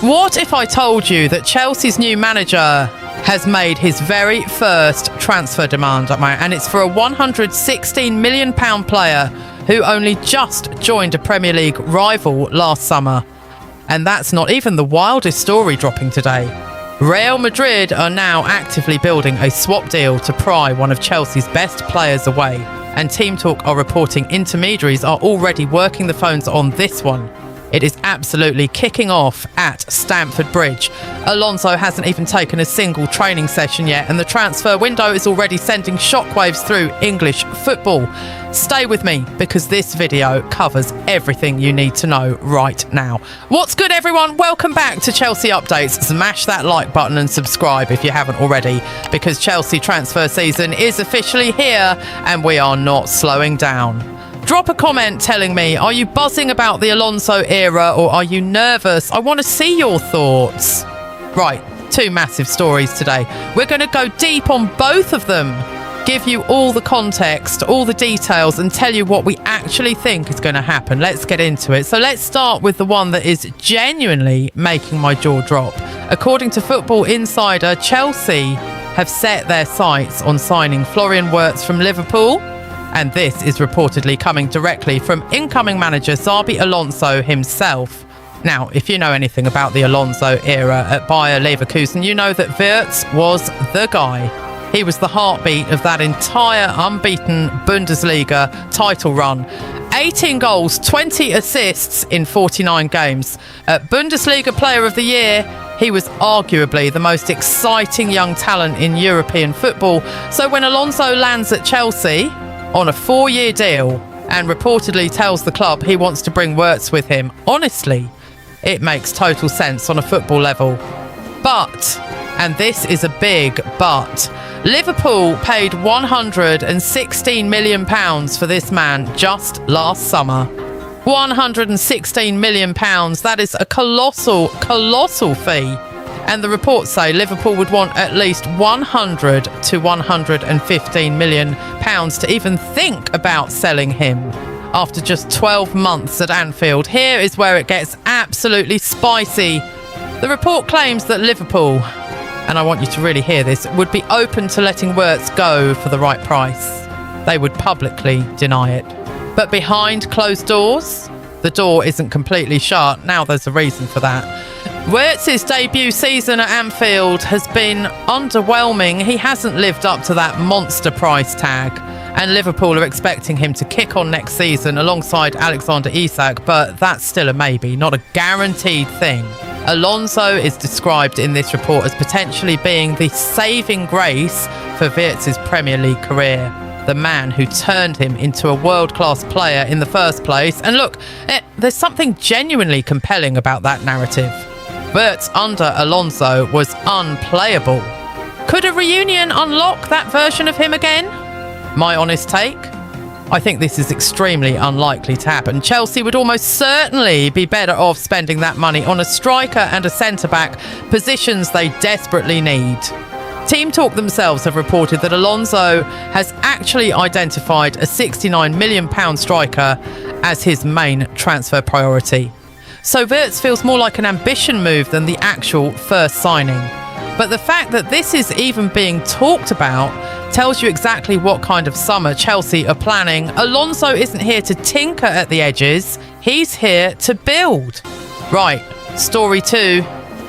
What if I told you that Chelsea's new manager has made his very first transfer demand, and it's for a £116 million player who only just joined a Premier League rival last summer? And that's not even the wildest story dropping today. Real Madrid are now actively building a swap deal to pry one of Chelsea's best players away. And TEAMtalk are reporting intermediaries are already working the phones on this one. It is absolutely kicking off at Stamford Bridge. Alonso hasn't even taken a single training session yet, and the transfer window is already sending shockwaves through English football. Stay with me, because this video covers everything you need to know right now. What's good, everyone? Welcome back to Chelsea Updates. Smash that like button and subscribe if you haven't already, because Chelsea transfer season is officially here and we are not slowing down. Drop a comment telling me, are you buzzing about the Alonso era or are you nervous? I want to see your thoughts. Right, two massive stories today. We're going to go deep on both of them, give you all the context, all the details, and tell you what we actually think is going to happen. Let's get into it. So let's start with the one that is genuinely making my jaw drop. According to Football Insider, Chelsea have set their sights on signing Florian Wirtz from Liverpool. And this is reportedly coming directly from incoming manager Xabi Alonso himself. Now, if you know anything about the Alonso era at Bayer Leverkusen, you know that Wirtz was the guy. He was the heartbeat of that entire unbeaten Bundesliga title run. 18 goals, 20 assists in 49 games. At Bundesliga Player of the Year, he was arguably the most exciting young talent in European football. So when Alonso lands at Chelsea on a 4-year deal and reportedly tells the club he wants to bring Wirtz with him, honestly, it makes total sense on a football level. But, and this is a big but, Liverpool paid £116 million for this man just last summer. £116 million, that is a colossal fee. And the reports say Liverpool would want at least 100 to 115 million pounds to even think about selling him after just 12 months at Anfield. Here is where it gets absolutely spicy. The report claims that Liverpool, and I want you to really hear this, would be open to letting Wirtz go for the right price. They would publicly deny it. But behind closed doors, the door isn't completely shut. Now there's a reason for that. Wirtz's debut season at Anfield has been underwhelming. He hasn't lived up to that monster price tag, and Liverpool are expecting him to kick on next season alongside Alexander Isak, but that's still a maybe, not a guaranteed thing. Alonso is described in this report as potentially being the saving grace for Wirtz's Premier League career, the man who turned him into a world-class player in the first place. And look, there's something genuinely compelling about that narrative. Wirtz under Alonso was unplayable. Could a reunion unlock that version of him again? My honest take? I think this is extremely unlikely to happen. Chelsea would almost certainly be better off spending that money on a striker and a centre-back, positions they desperately need. TEAMtalk themselves have reported that Alonso has actually identified a £69 million striker as his main transfer priority. So Wirtz feels more like an ambition move than the actual first signing. But the fact that this is even being talked about tells you exactly what kind of summer Chelsea are planning. Alonso isn't here to tinker at the edges, he's here to build. Right, story 2.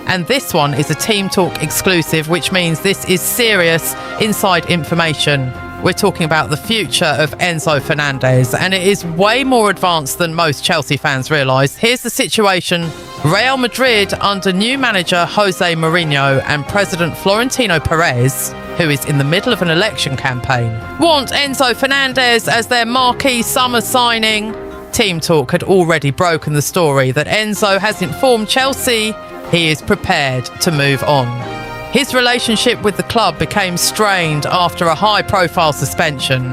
And this one is a TEAMtalk exclusive, which means this is serious inside information. We're talking about the future of Enzo Fernandez, and it is way more advanced than most Chelsea fans realise. Here's the situation. Real Madrid, under new manager Jose Mourinho and president Florentino Perez, who is in the middle of an election campaign, want Enzo Fernandez as their marquee summer signing. TEAMtalk had already broken the story that Enzo has informed Chelsea he is prepared to move on. His relationship with the club became strained after a high-profile suspension,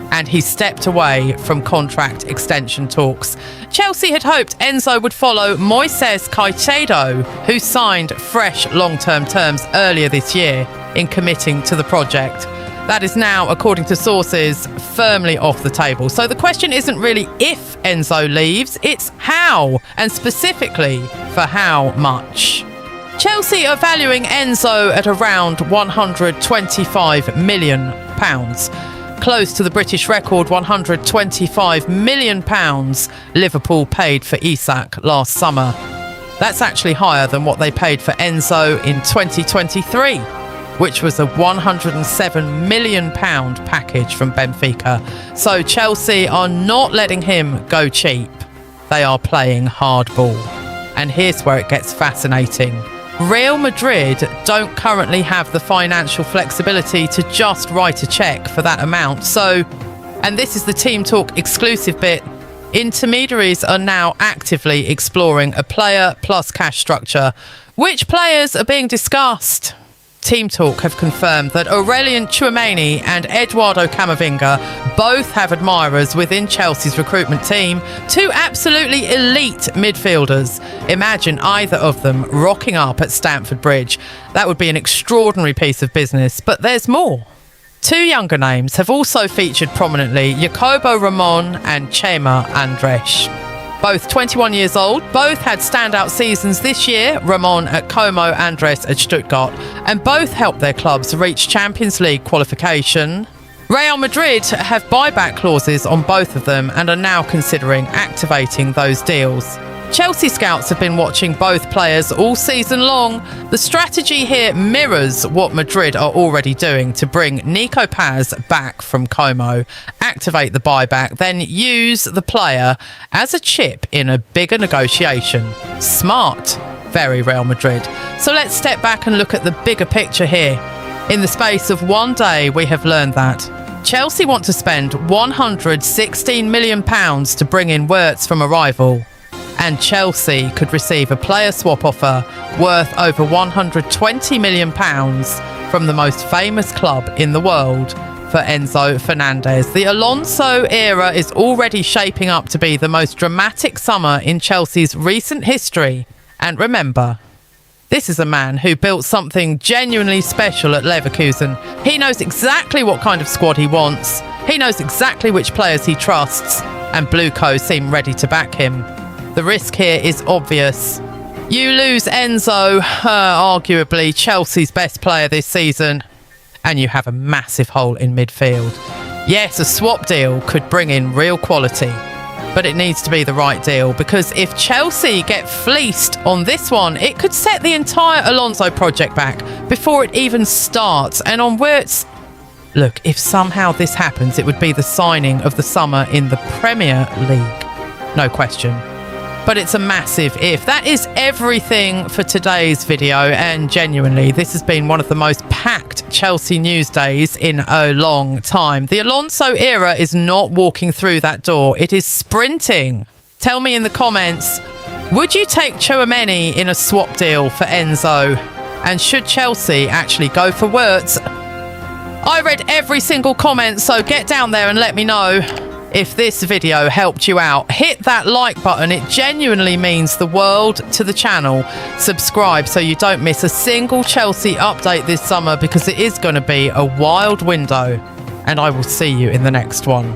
and he stepped away from contract extension talks. Chelsea had hoped Enzo would follow Moises Caicedo, who signed fresh long-term terms earlier this year, in committing to the project. That is now, according to sources, firmly off the table. So the question isn't really if Enzo leaves, it's how, and specifically for how much. Chelsea are valuing Enzo at around £125 million, close to the British record £125 million Liverpool paid for Isak last summer. That's actually higher than what they paid for Enzo in 2023, which was a £107 million package from Benfica. So Chelsea are not letting him go cheap. They are playing hardball. And here's where it gets fascinating. Real Madrid don't currently have the financial flexibility to just write a cheque for that amount. So, and this is the TEAMtalk exclusive bit, intermediaries are now actively exploring a player plus cash structure. Which players are being discussed? TEAMtalk have confirmed that Aurelien Tchouameni and Eduardo Camavinga both have admirers within Chelsea's recruitment team, two absolutely elite midfielders. Imagine either of them rocking up at Stamford Bridge. That would be an extraordinary piece of business, but there's more. Two younger names have also featured prominently, Jacobo Ramon and Chema Andres. Both 21 years old, both had standout seasons this year, Ramon at Como, Andres at Stuttgart, and both helped their clubs reach Champions League qualification. Real Madrid have buyback clauses on both of them and are now considering activating those deals. Chelsea scouts have been watching both players all season long. The strategy here mirrors what Madrid are already doing to bring Nico Paz back from Como, activate the buyback, then use the player as a chip in a bigger negotiation. Smart, very Real Madrid. So let's step back and look at the bigger picture here. In the space of one day, we have learned that Chelsea want to spend £116 million to bring in Wirtz from a rival. And Chelsea could receive a player swap offer worth over £120 million from the most famous club in the world for Enzo Fernandez. The Alonso era is already shaping up to be the most dramatic summer in Chelsea's recent history. And remember, this is a man who built something genuinely special at Leverkusen. He knows exactly what kind of squad he wants. He knows exactly which players he trusts. And Blueco seem ready to back him. The risk here is obvious. You lose Enzo, arguably Chelsea's best player this season, and you have a massive hole in midfield. Yes, a swap deal could bring in real quality, but it needs to be the right deal, because if Chelsea get fleeced on this one, it could set the entire Alonso project back before it even starts. And on Wirtz, look, if somehow this happens, it would be the signing of the summer in the Premier League. No question. But it's a massive if. That is everything for today's video, and genuinely, this has been one of the most packed Chelsea news days in a long time. The Alonso era is not walking through that door, it is sprinting. Tell me in the comments, would you take Tchouameni in a swap deal for Enzo? And should Chelsea actually go for Wirtz? I read every single comment, so get down there and let me know. If this video helped you out, hit that like button. It genuinely means the world to the channel. Subscribe so you don't miss a single Chelsea update this summer, because it is going to be a wild window. And I will see you in the next one.